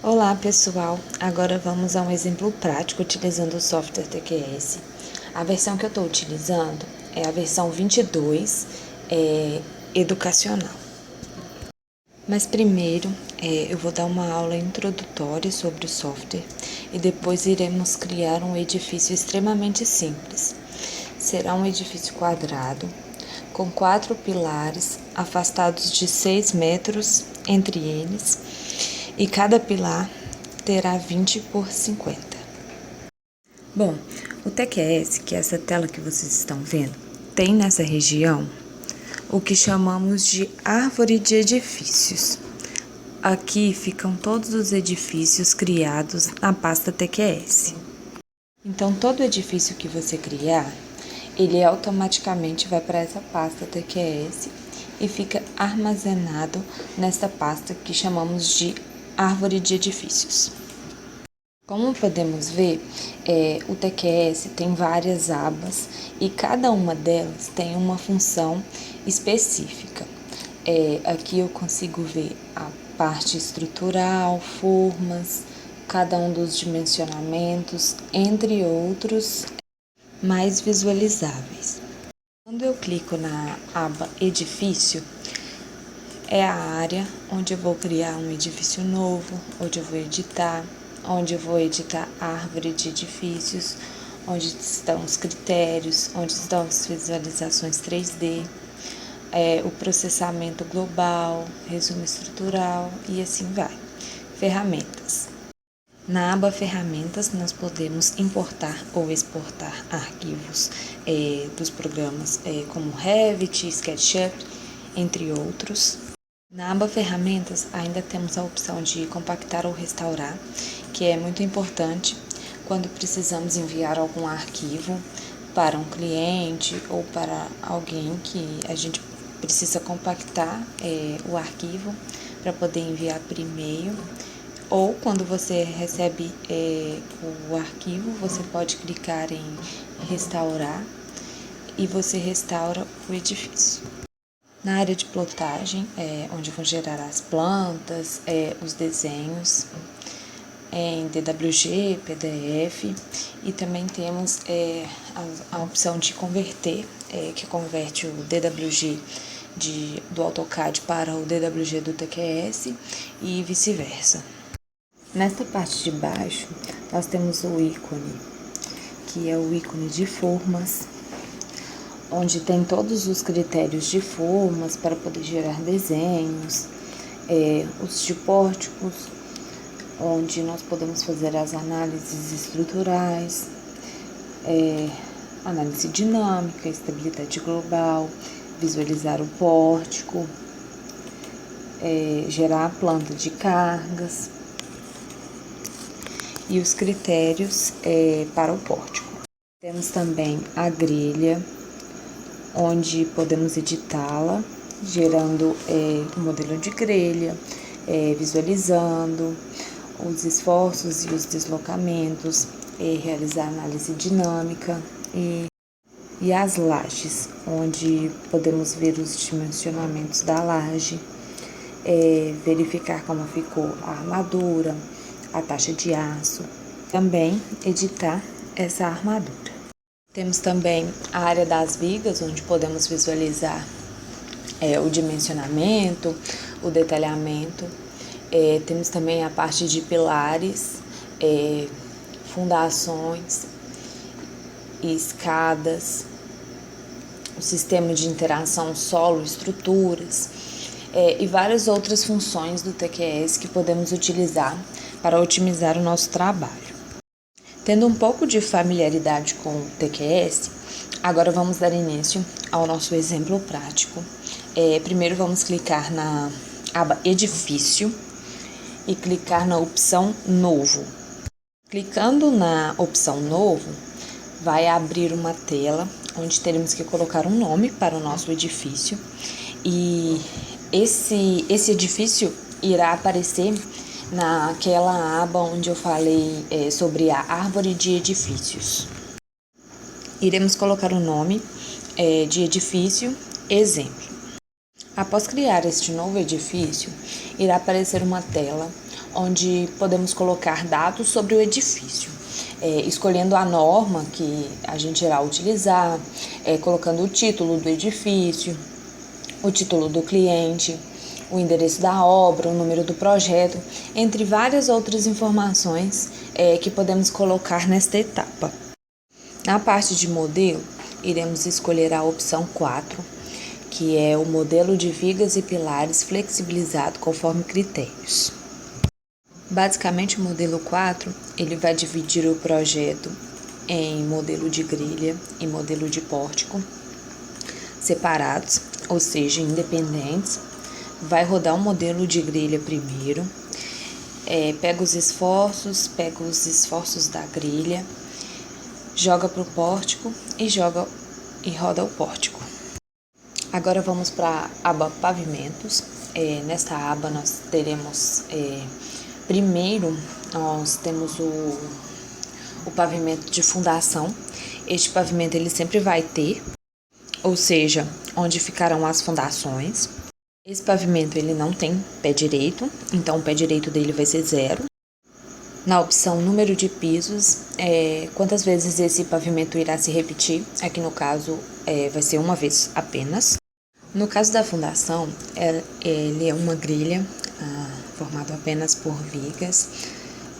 Olá pessoal, agora vamos a um exemplo prático utilizando o software TQS. A versão que eu estou utilizando é a versão 22, educacional. Mas primeiro eu vou dar uma aula introdutória sobre o software e depois iremos criar um edifício extremamente simples. Será um edifício quadrado com 4 pilares afastados de 6 metros entre eles e cada pilar terá 20 por 50. Bom, o TQS, que é essa tela que vocês estão vendo, tem nessa região o que chamamos de árvore de edifícios. Aqui ficam todos os edifícios criados na pasta TQS. Então, todo edifício que você criar, ele automaticamente vai para essa pasta TQS e fica armazenado nesta pasta que chamamos de árvore de edifícios. Como podemos ver, o TQS tem várias abas e cada uma delas tem uma função específica. Aqui eu consigo ver a parte estrutural, formas, cada um dos dimensionamentos, entre outros mais visualizáveis. Quando eu clico na aba Edifício, é a área onde eu vou criar um edifício novo, onde eu vou editar a árvore de edifícios, onde estão os critérios, onde estão as visualizações 3D, o processamento global, resumo estrutural e assim vai. Ferramentas. Na aba Ferramentas, nós podemos importar ou exportar arquivos dos programas como Revit, SketchUp, entre outros. Na aba Ferramentas, ainda temos a opção de compactar ou restaurar, que é muito importante quando precisamos enviar algum arquivo para um cliente ou para alguém que a gente precisa compactar o arquivo para poder enviar por e-mail. Ou quando você recebe o arquivo, você pode clicar em restaurar e você restaura o edifício. Na área de plotagem, onde vão gerar as plantas, os desenhos em DWG, PDF, e também temos a opção de converter, que converte o DWG do AutoCAD para o DWG do TQS e vice-versa. Nesta parte de baixo, nós temos o ícone, que é o ícone de formas, onde tem todos os critérios de formas para poder gerar desenhos, os de pórticos, onde nós podemos fazer as análises estruturais, análise dinâmica, estabilidade global, visualizar o pórtico, gerar a planta de cargas e os critérios para o pórtico. Temos também a grelha, onde podemos editá-la, gerando o modelo de grelha, visualizando os esforços e os deslocamentos, realizar análise dinâmica e as lajes, onde podemos ver os dimensionamentos da laje, verificar como ficou a armadura, a taxa de aço, também editar essa armadura. Temos também a área das vigas, onde podemos visualizar o dimensionamento, o detalhamento. Temos também a parte de pilares, fundações e escadas, o sistema de interação solo, estruturas e várias outras funções do TQS que podemos utilizar para otimizar o nosso trabalho. Tendo um pouco de familiaridade com o TQS, agora vamos dar início ao nosso exemplo prático. Primeiro vamos clicar na aba Edifício e clicar na opção Novo. Clicando na opção Novo, vai abrir uma tela onde teremos que colocar um nome para o nosso edifício e esse edifício irá aparecer naquela aba onde eu falei sobre a árvore de edifícios. Iremos colocar o nome de edifício, exemplo. Após criar este novo edifício, irá aparecer uma tela onde podemos colocar dados sobre o edifício, escolhendo a norma que a gente irá utilizar, colocando o título do edifício, o título do cliente, o endereço da obra, o número do projeto, entre várias outras informações que podemos colocar nesta etapa. Na parte de modelo, iremos escolher a opção 4, que é o modelo de vigas e pilares flexibilizado conforme critérios. Basicamente, o modelo 4, ele vai dividir o projeto em modelo de grelha e modelo de pórtico, separados, ou seja, independentes. Vai rodar um modelo de grelha primeiro, pega os esforços da grelha, joga para o pórtico e roda o pórtico. Agora vamos para a aba pavimentos. Nesta aba nós teremos, primeiro nós temos o pavimento de fundação. Este pavimento ele sempre vai ter, ou seja, onde ficarão as fundações. Esse pavimento ele não tem pé direito, então o pé direito dele vai ser 0. Na opção número de pisos, quantas vezes esse pavimento irá se repetir? Aqui no caso vai ser uma vez apenas. No caso da fundação, ele é uma grelha formada apenas por vigas.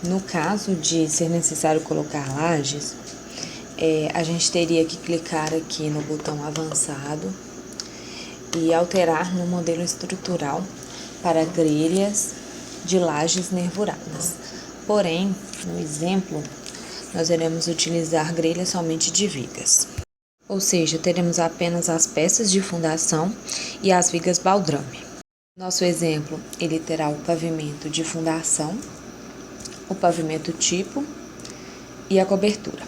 No caso de ser necessário colocar lajes, a gente teria que clicar aqui no botão avançado e alterar no modelo estrutural para grelhas de lajes nervuradas. Porém, no exemplo, nós iremos utilizar grelhas somente de vigas. Ou seja, teremos apenas as peças de fundação e as vigas baldrame. Nosso exemplo, ele terá o pavimento de fundação, o pavimento tipo e a cobertura.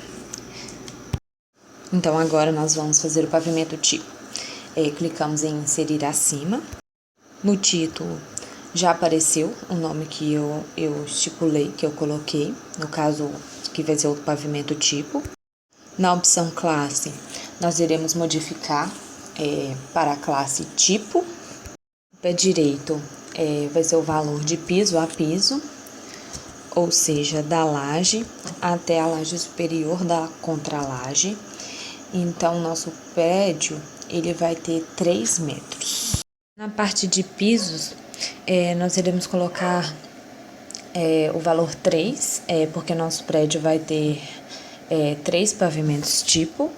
Então, agora nós vamos fazer o pavimento tipo. Clicamos em inserir acima. No título já apareceu o nome que eu estipulei, que eu coloquei, no caso que vai ser o pavimento tipo. Na opção classe, nós iremos modificar para a classe tipo. O pé direito vai ser o valor de piso a piso, ou seja, da laje até a laje superior da contralaje. Então, nosso prédio ele vai ter 3 metros. Na parte de pisos, nós iremos colocar o valor 3, porque nosso prédio vai ter 3 pavimentos tipo,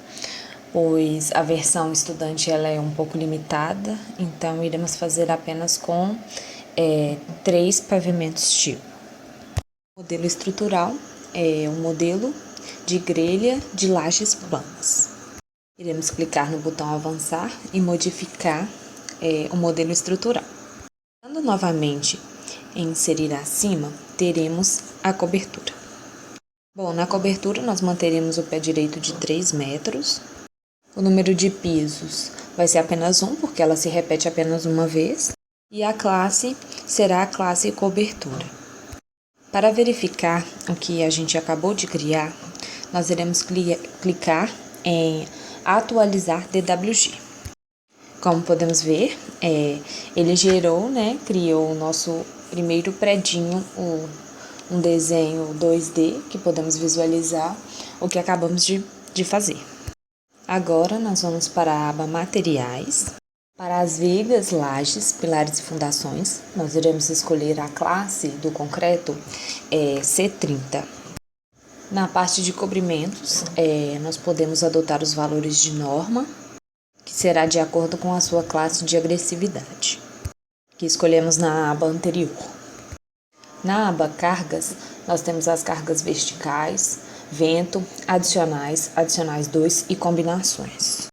pois a versão estudante ela é um pouco limitada, então iremos fazer apenas com 3 pavimentos tipo. O modelo estrutural é um modelo de grelha de lajes planas. Iremos clicar no botão avançar e modificar o modelo estrutural. Clicando novamente em inserir acima, teremos a cobertura. Bom, na cobertura nós manteremos o pé direito de 3 metros. O número de pisos vai ser apenas 1, porque ela se repete apenas uma vez. E a classe será a classe cobertura. Para verificar o que a gente acabou de criar, nós iremos clicar em atualizar DWG. Como podemos ver, ele gerou, criou o nosso primeiro predinho, um desenho 2D, que podemos visualizar o que acabamos de fazer. Agora, nós vamos para a aba Materiais. Para as vigas, lajes, pilares e fundações, nós iremos escolher a classe do concreto C30. Na parte de cobrimentos, nós podemos adotar os valores de norma, que será de acordo com a sua classe de agressividade, que escolhemos na aba anterior. Na aba Cargas, nós temos as cargas verticais, vento, adicionais 2 e combinações.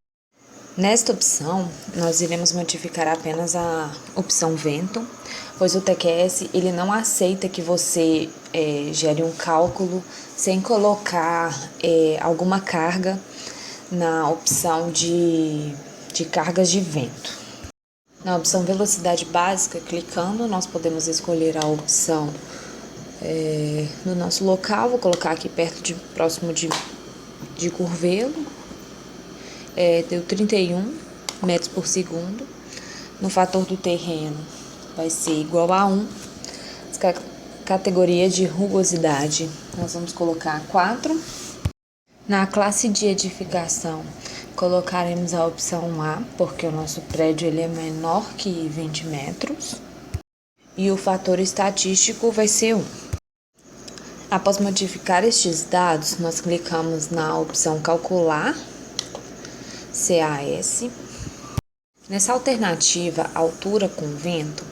Nesta opção, nós iremos modificar apenas a opção vento, pois o TQS ele não aceita que você gere um cálculo sem colocar alguma carga na opção de cargas de vento. Na opção velocidade básica, clicando, nós podemos escolher a opção no nosso local. Vou colocar aqui próximo de Curvelo. Deu 31 metros por segundo. No fator do terreno vai ser igual a 1. As categoria de rugosidade, nós vamos colocar 4. Na classe de edificação, colocaremos a opção A, porque o nosso prédio ele é menor que 20 metros. E o fator estatístico vai ser 1. Após modificar estes dados, nós clicamos na opção Calcular, CAS. Nessa alternativa, altura com vento,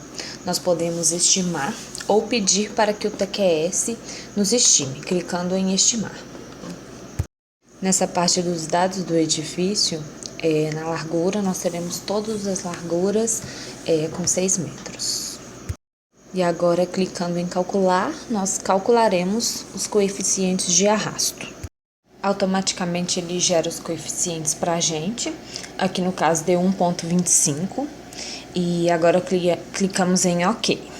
nós podemos estimar ou pedir para que o TQS nos estime, clicando em Estimar. Nessa parte dos dados do edifício, na largura, nós teremos todas as larguras com 6 metros. E agora, clicando em calcular, nós calcularemos os coeficientes de arrasto. Automaticamente ele gera os coeficientes para a gente, aqui no caso deu 1,25, e agora clicamos em OK.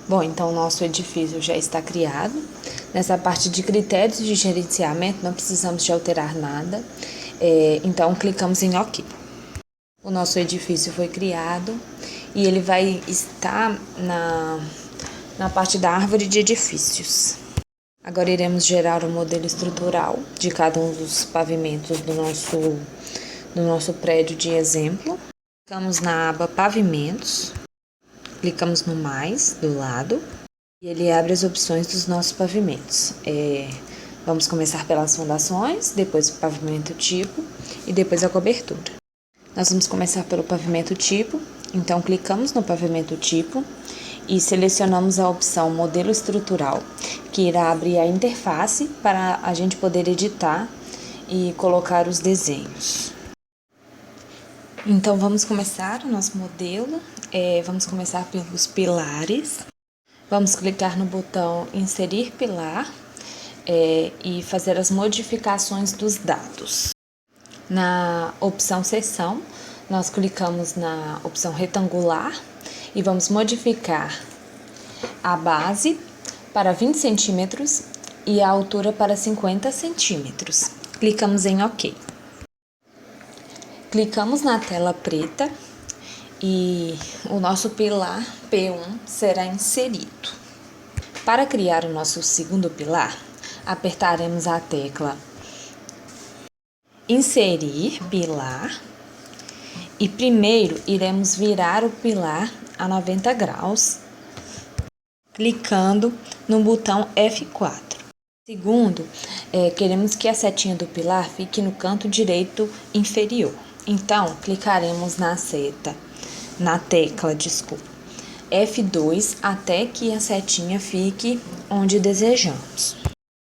Bom, então o nosso edifício já está criado. Nessa parte de critérios de gerenciamento, não precisamos de alterar nada, então clicamos em OK. O nosso edifício foi criado e ele vai estar na parte da árvore de edifícios. Agora iremos gerar o modelo estrutural de cada um dos pavimentos do nosso prédio de exemplo. Clicamos na aba Pavimentos, clicamos no mais do lado. E ele abre as opções dos nossos pavimentos. Vamos começar pelas fundações, depois o pavimento tipo e depois a cobertura. Nós vamos começar pelo pavimento tipo, então clicamos no pavimento tipo e selecionamos a opção modelo estrutural, que irá abrir a interface para a gente poder editar e colocar os desenhos. Então vamos começar o nosso modelo, vamos começar pelos pilares. Vamos clicar no botão Inserir Pilar e fazer as modificações dos dados. Na opção Seção, nós clicamos na opção Retangular e vamos modificar a base para 20 centímetros e a altura para 50 centímetros. Clicamos em OK. Clicamos na tela preta e o nosso pilar P1 será inserido. Para criar o nosso segundo pilar, apertaremos a tecla Inserir Pilar e primeiro iremos virar o pilar a 90 graus, clicando no botão F4. Segundo, queremos que a setinha do pilar fique no canto direito inferior. Então, clicaremos na tecla F2 até que a setinha fique onde desejamos.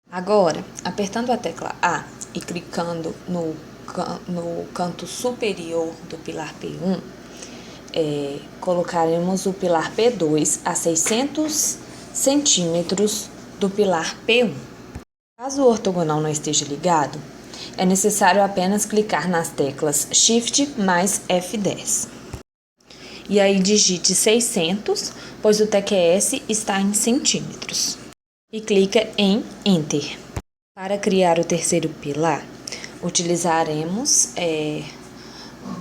Agora, apertando a tecla A e clicando no canto superior do pilar P1, colocaremos o pilar P2 a 600 centímetros do pilar P1. Caso o ortogonal não esteja ligado, é necessário apenas clicar nas teclas Shift mais F10. E aí digite 600, pois o TQS está em centímetros. E clica em Enter. Para criar o terceiro pilar, utilizaremos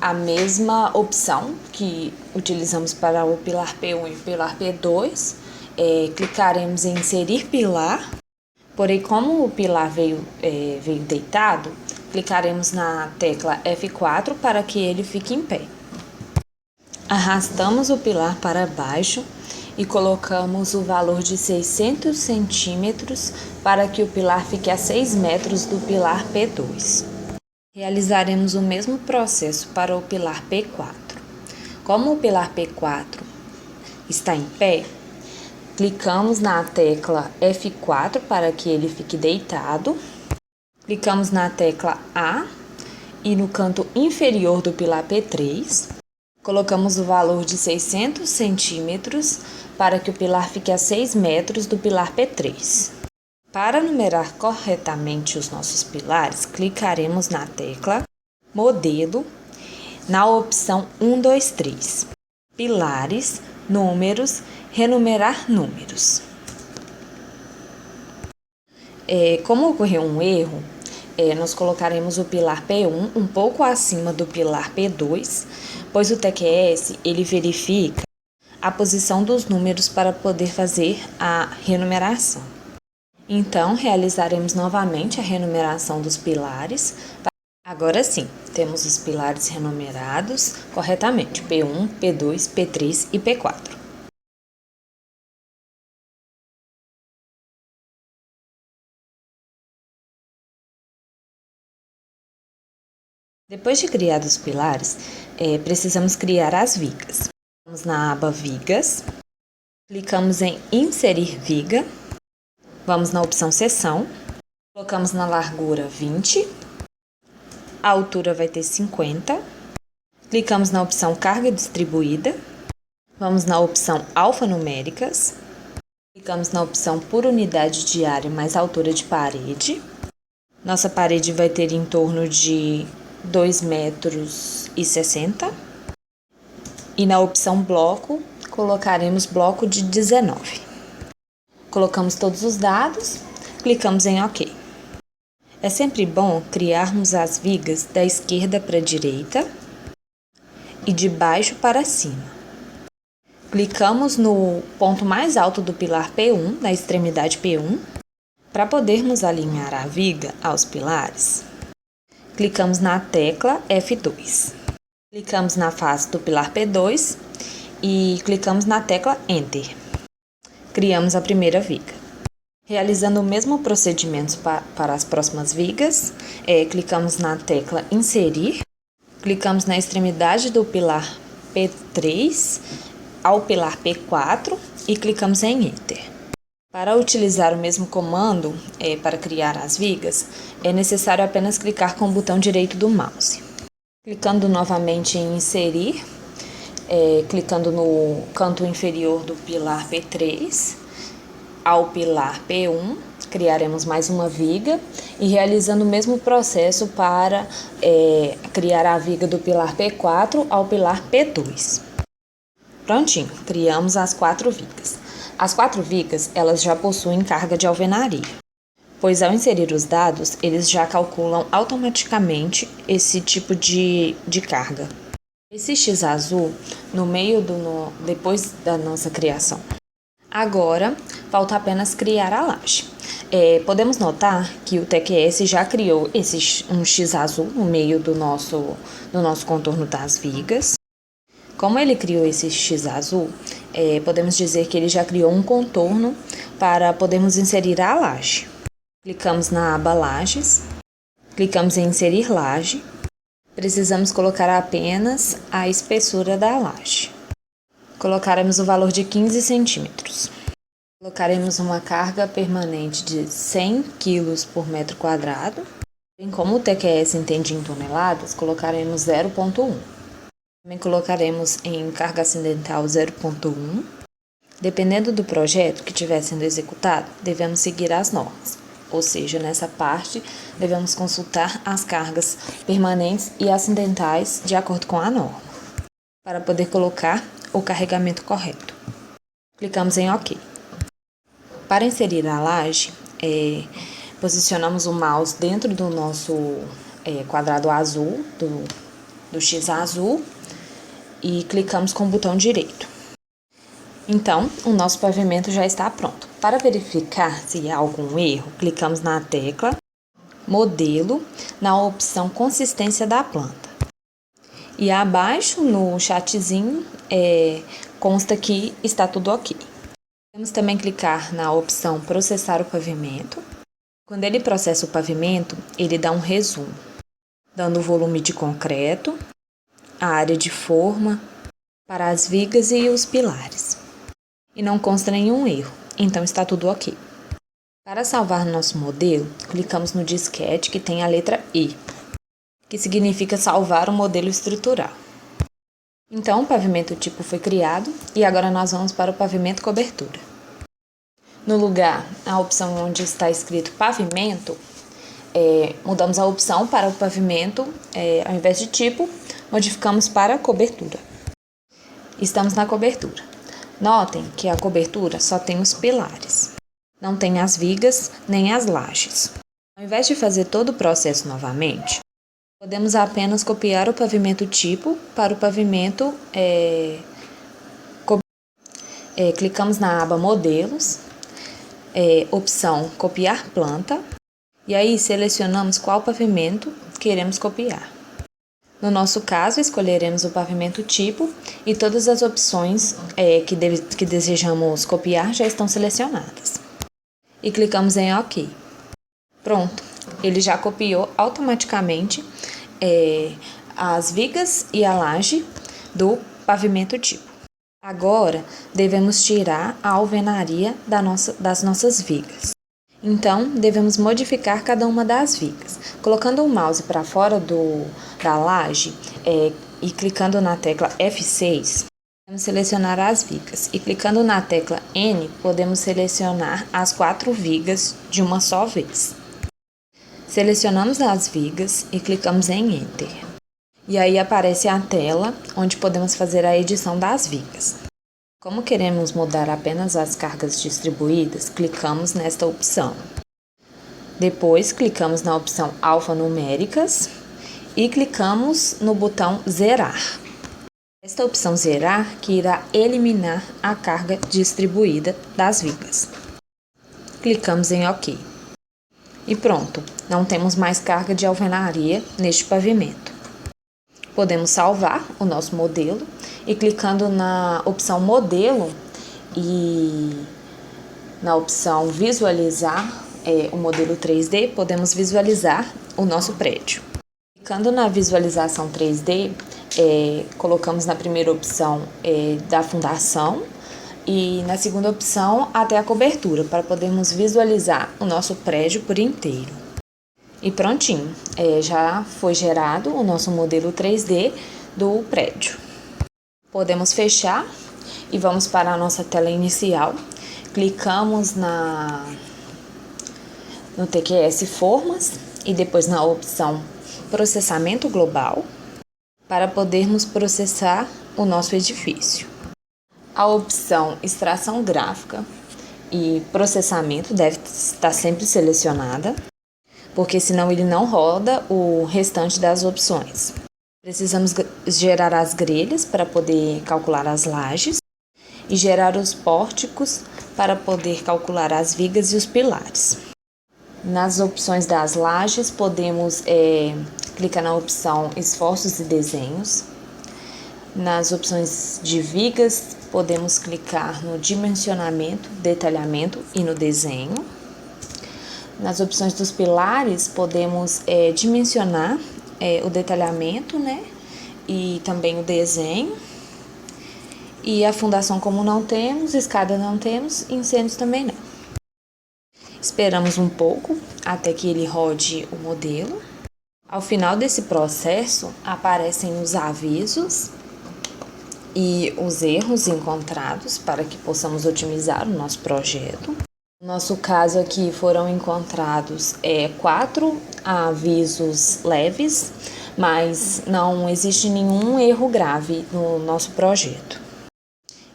a mesma opção que utilizamos para o pilar P1 e o pilar P2. Clicaremos em Inserir Pilar, porém como o pilar veio deitado, clicaremos na tecla F4 para que ele fique em pé. Arrastamos o pilar para baixo e colocamos o valor de 600 centímetros para que o pilar fique a 6 metros do pilar P2. Realizaremos o mesmo processo para o pilar P4. Como o pilar P4 está em pé, clicamos na tecla F4 para que ele fique deitado. Clicamos na tecla A e no canto inferior do pilar P3, colocamos o valor de 600 centímetros para que o pilar fique a 6 metros do pilar P3. Para numerar corretamente os nossos pilares, clicaremos na tecla Modelo, na opção 1, 2, 3. Pilares, Números, Renumerar números. Como ocorreu um erro, nós colocaremos o pilar P1 um pouco acima do pilar P2, pois o TQS ele verifica a posição dos números para poder fazer a renumeração. Então, realizaremos novamente a renumeração dos pilares. Agora sim, temos os pilares renumerados corretamente, P1, P2, P3 e P4. Depois de criados os pilares, precisamos criar as vigas. Vamos na aba Vigas, clicamos em Inserir viga, vamos na opção Seção, colocamos na largura 20, a altura vai ter 50, clicamos na opção Carga distribuída, vamos na opção Alfanuméricas, clicamos na opção Por unidade de área mais altura de parede. Nossa parede vai ter em torno de 2,60 m. E na opção bloco, colocaremos bloco de 19. Colocamos todos os dados, clicamos em OK. É sempre bom criarmos as vigas da esquerda para a direita e de baixo para cima. Clicamos no ponto mais alto do pilar P1, na extremidade P1, para podermos alinhar a viga aos pilares. Clicamos na tecla F2. Clicamos na face do pilar P2 e clicamos na tecla Enter. Criamos a primeira viga. Realizando o mesmo procedimento para as próximas vigas, clicamos na tecla Inserir, clicamos na extremidade do pilar P3 ao pilar P4 e clicamos em Enter. Para utilizar o mesmo comando para criar as vigas, é necessário apenas clicar com o botão direito do mouse. Clicando novamente em Inserir, clicando no canto inferior do pilar P3 ao pilar P1, criaremos mais uma viga e realizando o mesmo processo para criar a viga do pilar P4 ao pilar P2. Prontinho, criamos as 4 vigas. As 4 vigas, elas já possuem carga de alvenaria, pois ao inserir os dados, eles já calculam automaticamente esse tipo de carga. Esse X azul no meio depois da nossa criação. Agora, falta apenas criar a laje. Podemos notar que o TQS já criou um X azul no meio do nosso contorno das vigas. Como ele criou esse X azul, podemos dizer que ele já criou um contorno para podermos inserir a laje. Clicamos na aba Lajes, clicamos em Inserir laje. Precisamos colocar apenas a espessura da laje. Colocaremos o valor de 15 centímetros. Colocaremos uma carga permanente de 100 kg por metro quadrado. Como o TQS entende em toneladas, colocaremos 0,1. Também colocaremos em carga acidental 0,1. Dependendo do projeto que estiver sendo executado, devemos seguir as normas. Ou seja, nessa parte, devemos consultar as cargas permanentes e acidentais de acordo com a norma, para poder colocar o carregamento correto. Clicamos em OK. Para inserir a laje, posicionamos o mouse dentro do nosso quadrado azul, do X azul, e clicamos com o botão direito. Então, o nosso pavimento já está pronto. Para verificar se há algum erro, clicamos na tecla Modelo, na opção Consistência da planta. E abaixo, no chatzinho, consta que está tudo OK. Podemos também clicar na opção Processar o pavimento. Quando ele processa o pavimento, ele dá um resumo, dando o volume de concreto, a área de forma, para as vigas e os pilares. E não consta nenhum erro, então está tudo OK. Para salvar nosso modelo, clicamos no disquete que tem a letra E, que significa salvar o modelo estrutural. Então, o pavimento tipo foi criado e agora nós vamos para o pavimento cobertura. No lugar, a opção onde está escrito pavimento, mudamos a opção para o pavimento, ao invés de tipo, modificamos para cobertura. Estamos na cobertura. Notem que a cobertura só tem os pilares, não tem as vigas nem as lajes. Ao invés de fazer todo o processo novamente, podemos apenas copiar o pavimento tipo para o pavimento clicamos na aba Modelos, opção Copiar planta, e aí selecionamos qual pavimento queremos copiar. No nosso caso, escolheremos o pavimento tipo e todas as opções que desejamos copiar já estão selecionadas. E clicamos em OK. Pronto, ele já copiou automaticamente as vigas e a laje do pavimento tipo. Agora, devemos tirar a alvenaria das nossas vigas. Então, devemos modificar cada uma das vigas. Colocando o mouse para fora da laje e clicando na tecla F6, podemos selecionar as vigas. E clicando na tecla N, podemos selecionar as 4 vigas de uma só vez. Selecionamos as vigas e clicamos em Enter. E aí aparece a tela onde podemos fazer a edição das vigas. Como queremos mudar apenas as cargas distribuídas, clicamos nesta opção. Depois, clicamos na opção Alfanuméricas e clicamos no botão Zerar. Esta opção Zerar que irá eliminar a carga distribuída das vigas. Clicamos em OK. E pronto, não temos mais carga de alvenaria neste pavimento. Podemos salvar o nosso modelo e clicando na opção Modelo e na opção Visualizar o modelo 3D, podemos visualizar o nosso prédio. Clicando na visualização 3D, colocamos na primeira opção da fundação e na segunda opção até a cobertura, para podermos visualizar o nosso prédio por inteiro. E prontinho, já foi gerado o nosso modelo 3D do prédio. Podemos fechar e vamos para a nossa tela inicial. Clicamos no TQS Formas e depois na opção Processamento Global para podermos processar o nosso edifício. A opção Extração Gráfica e Processamento deve estar sempre selecionada, porque senão ele não roda o restante das opções. Precisamos gerar as grelhas para poder calcular as lajes e gerar os pórticos para poder calcular as vigas e os pilares. Nas opções das lajes, podemos clicar na opção Esforços e Desenhos. Nas opções de vigas, podemos clicar no Dimensionamento, Detalhamento e no Desenho. Nas opções dos pilares, podemos dimensionar o detalhamento, né? E também o desenho. E a fundação, como não temos, escada não temos, incêndios também não. Esperamos um pouco até que ele rode o modelo. Ao final desse processo, aparecem os avisos e os erros encontrados para que possamos otimizar o nosso projeto. No nosso caso aqui foram encontrados 4 avisos leves, mas não existe nenhum erro grave no nosso projeto.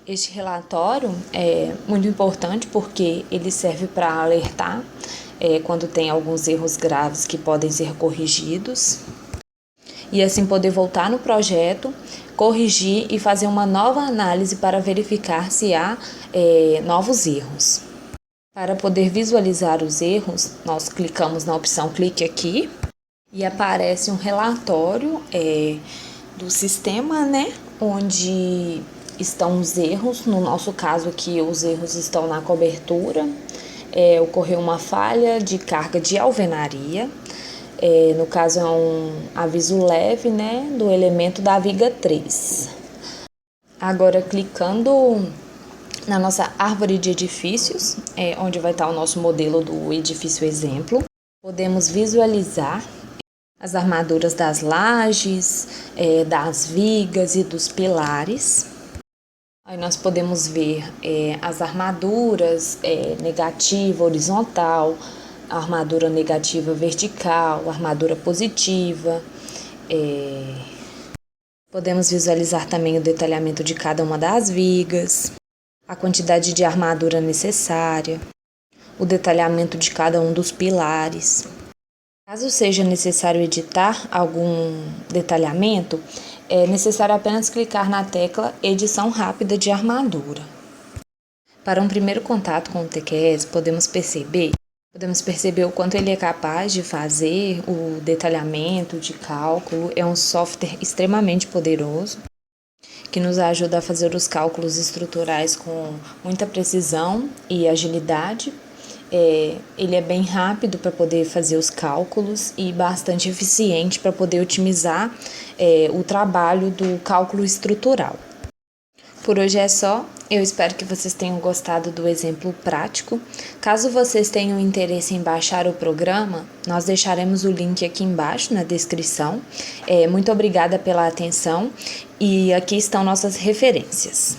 Este relatório é muito importante porque ele serve para alertar quando tem alguns erros graves que podem ser corrigidos e assim poder voltar no projeto, corrigir e fazer uma nova análise para verificar se há novos erros. Para poder visualizar os erros, nós clicamos na opção Clique aqui e aparece um relatório do sistema, né, onde estão os erros. No nosso caso aqui, os erros estão na cobertura. Ocorreu uma falha de carga de alvenaria. No caso, é um aviso leve, né, do elemento da viga 3. Agora, clicando na nossa árvore de edifícios, onde vai estar o nosso modelo do edifício exemplo, podemos visualizar as armaduras das lajes, das vigas e dos pilares. Aí nós podemos ver as armaduras negativa, horizontal, a armadura negativa vertical, a armadura positiva. Podemos visualizar também o detalhamento de cada uma das vigas, a quantidade de armadura necessária, o detalhamento de cada um dos pilares. Caso seja necessário editar algum detalhamento, é necessário apenas clicar na tecla Edição Rápida de Armadura. Para um primeiro contato com o TQS, podemos perceber o quanto ele é capaz de fazer o detalhamento de cálculo. É um software extremamente poderoso que nos ajuda a fazer os cálculos estruturais com muita precisão e agilidade. Ele é bem rápido para poder fazer os cálculos e bastante eficiente para poder otimizar o trabalho do cálculo estrutural. Por hoje é só, eu espero que vocês tenham gostado do exemplo prático. Caso vocês tenham interesse em baixar o programa, nós deixaremos o link aqui embaixo na descrição. Muito obrigada pela atenção e aqui estão nossas referências.